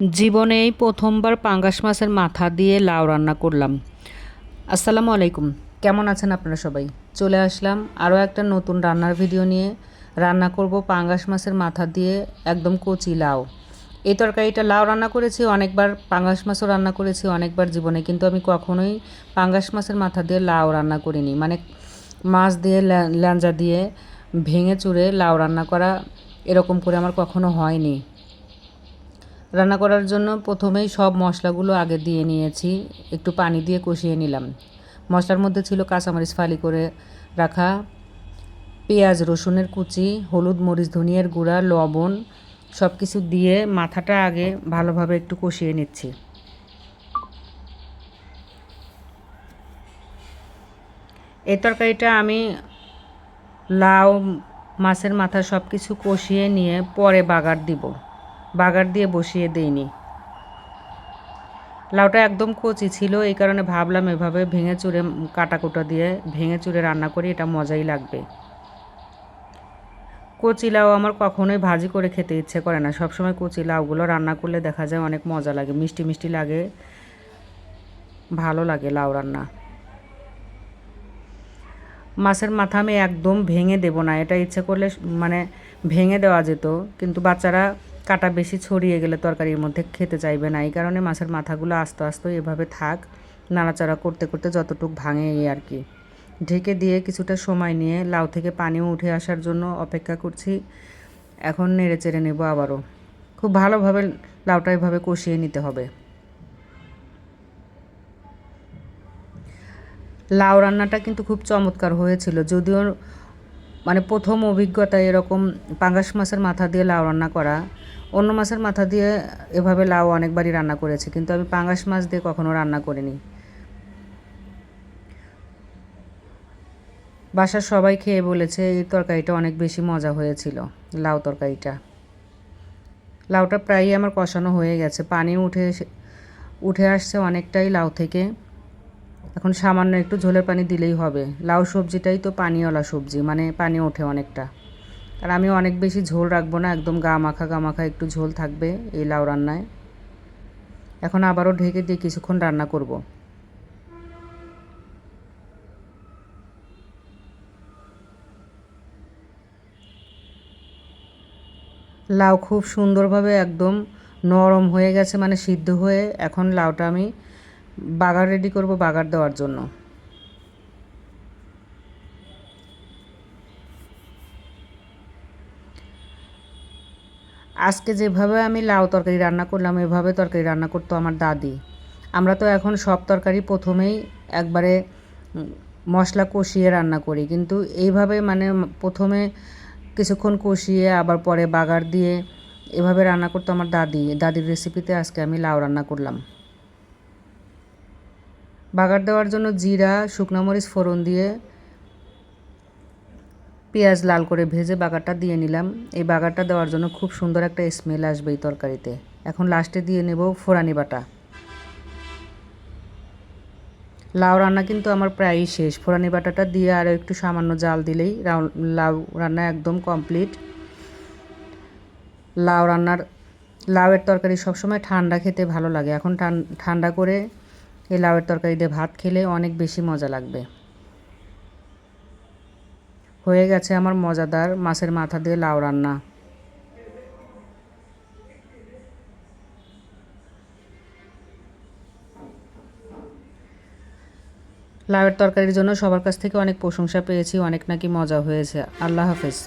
জীবনে এই প্রথমবার পাঙ্গাস মাছের মাথা দিয়ে লাউ রান্না করলাম। আসসালামু আলাইকুম, কেমন আছেন আপনারা সবাই? চলে আসলাম আরও একটা নতুন রান্নার ভিডিও নিয়ে। রান্না করব পাঙ্গাস মাছের মাথা দিয়ে একদম কচি লাউ। এই তরকারিটা লাউ রান্না করেছি অনেকবার, পাঙ্গাস মাছও রান্না করেছি অনেকবার জীবনে, কিন্তু আমি কখনোই পাঙ্গাস মাছের মাথা দিয়ে লাউ রান্না করিনি। মানে মাছ দিয়ে ল্যাঞ্জা দিয়ে ভেঙে চুরে লাউ রান্না করা এরকম করে আমার কখনো হয়নি। রান্না করার জন্য প্রথমেই সব মশলাগুলো আগে দিয়ে নিয়েছি, একটু পানি দিয়ে কষিয়ে নিলাম। মশলার মধ্যে ছিল কাঁচামরিচ ফালি করে রাখা, পেঁয়াজ রসুনের কুচি, হলুদ মরিচ ধনিয়ার গুঁড়া, লবণ, সব কিছু দিয়ে মাথাটা আগে ভালোভাবে একটু কষিয়ে নিচ্ছি। এই তরকারিটা আমি লাউ মাছের মাথা সব কিছু কষিয়ে নিয়ে পরে বাগার দিব, বাগার দিয়ে বসিয়ে দিইনি। লাউটা একদম কচি ছিল, এই কারণে ভাবলাম এভাবে ভেঙে চুরে কাটাকুটা দিয়ে ভেঙে চুরে রান্না করি, এটা মজাই লাগবে। কচি লাউ আমার কখনোই ভাজি করে খেতে ইচ্ছে করে না, সবসময় কচি লাউগুলো রান্না করলে দেখা যায় অনেক মজা লাগে, মিষ্টি মিষ্টি লাগে, ভালো লাগে লাউ রান্না। মাছের মাথা আমি একদম ভেঙে দেব না, এটা ইচ্ছে করলে মানে ভেঙে দেওয়া যেত, কিন্তু বাচ্চারা কাটা বেশি ছড়িয়ে গেলে তরকারির মধ্যে খেতে চাইবে না, এই কারণে মাছের মাথাগুলো আস্তে আস্তে এভাবে থাক, নাড়াচাড়া করতে করতে যতটুকু ভাঙে এই আর কি। ঢেকে দিয়ে কিছুটা সময় নিয়ে লাউ থেকে পানিও উঠে আসার জন্য অপেক্ষা করছি। এখন নেড়ে চেড়ে নেব আবারও। খুব ভালোভাবে লাউটা এভাবে কষিয়ে নিতে হবে। লাউ রান্নাটা কিন্তু খুব চমৎকার হয়েছিল, যদিও মানে প্রথম অভিজ্ঞতা এরকম পাঙ্গাস মাছের মাথা দিয়ে লাউ রান্না করা। অন্য মাছের মাথা দিয়ে এভাবে লাউ অনেকবারই রান্না করেছি, কিন্তু আমি পাঙ্গাস মাছ দিয়ে কখনো রান্না করিনি। বাসার সবাই খেয়ে বলেছে এই তরকারিটা অনেক বেশি মজা হয়েছিল, লাউ তরকারিটা। লাউটা প্রায়ই আমার কষানো হয়ে গেছে, পানি উঠে আসছে অনেকটাই লাউ থেকে। এখন সামান্য একটু ঝোলের পানি দিলেই হবে। লাউ সবজিটাই তো পানিওয়ালা সবজি, মানে পানি ওঠে অনেকটা। আর আমি অনেক বেশি ঝোল রাখবো না, একদম গা মাখা একটু ঝোল থাকবে এই লাউ রান্নায়। এখন আবারও ঢেকে দিয়ে কিছুক্ষণ রান্না করব। লাউ খুব সুন্দরভাবে একদম নরম হয়ে গেছে, মানে সিদ্ধ হয়ে। এখন লাউটা আমি বাগার রেডি করব, বাগার দেওয়ার জন্য। আজকে যেভাবে আমি লাউ তরকারি রান্না করলাম, এভাবে তরকারি রান্না করতো আমার দাদি। আমরা তো এখন সব তরকারি প্রথমেই একবারে মশলা কষিয়ে রান্না করি, কিন্তু এইভাবে মানে প্রথমে কিছুক্ষণ কষিয়ে আবার পরে বাগার দিয়ে এভাবে রান্না করতো আমার দাদির রেসিপিতে আজকে আমি লাউ রান্না করলাম। বাগার দেওয়ার জন্য জিরা শুকনো মরিচ ফোড়ন দিয়ে পেঁয়াজ লাল করে ভেজে বাগারটা দিয়ে নিলাম। এই বাগারটা দেওয়ার জন্য খুব সুন্দর একটা স্মেল আসবে এই তরকারিতে। এখন লাস্টে দিয়ে নেব ফোড়ানি বাটা। লাউ রান্না কিন্তু আমার প্রায়ই শেষ, ফোড়ানি বাটাটা দিয়ে আরও একটু সামান্য জাল দিলেই লাউ রান্না একদম কমপ্লিট। লাউয়ের তরকারি সবসময় ঠান্ডা খেতে ভালো লাগে, এখন ঠান্ডা করে এই লাউয়ের তরকারি দিয়ে ভাত খেলে অনেক বেশি মজা লাগবে। হয়ে গেছে আমার মজাদার মাছের মাথা দিয়ে লাউ রান্না। লাউয়ের তরকারির জন্য সবার কাছ থেকে অনেক প্রশংসা পেয়েছি, অনেক নাকি মজা হয়েছে। আল্লাহ হাফেজ।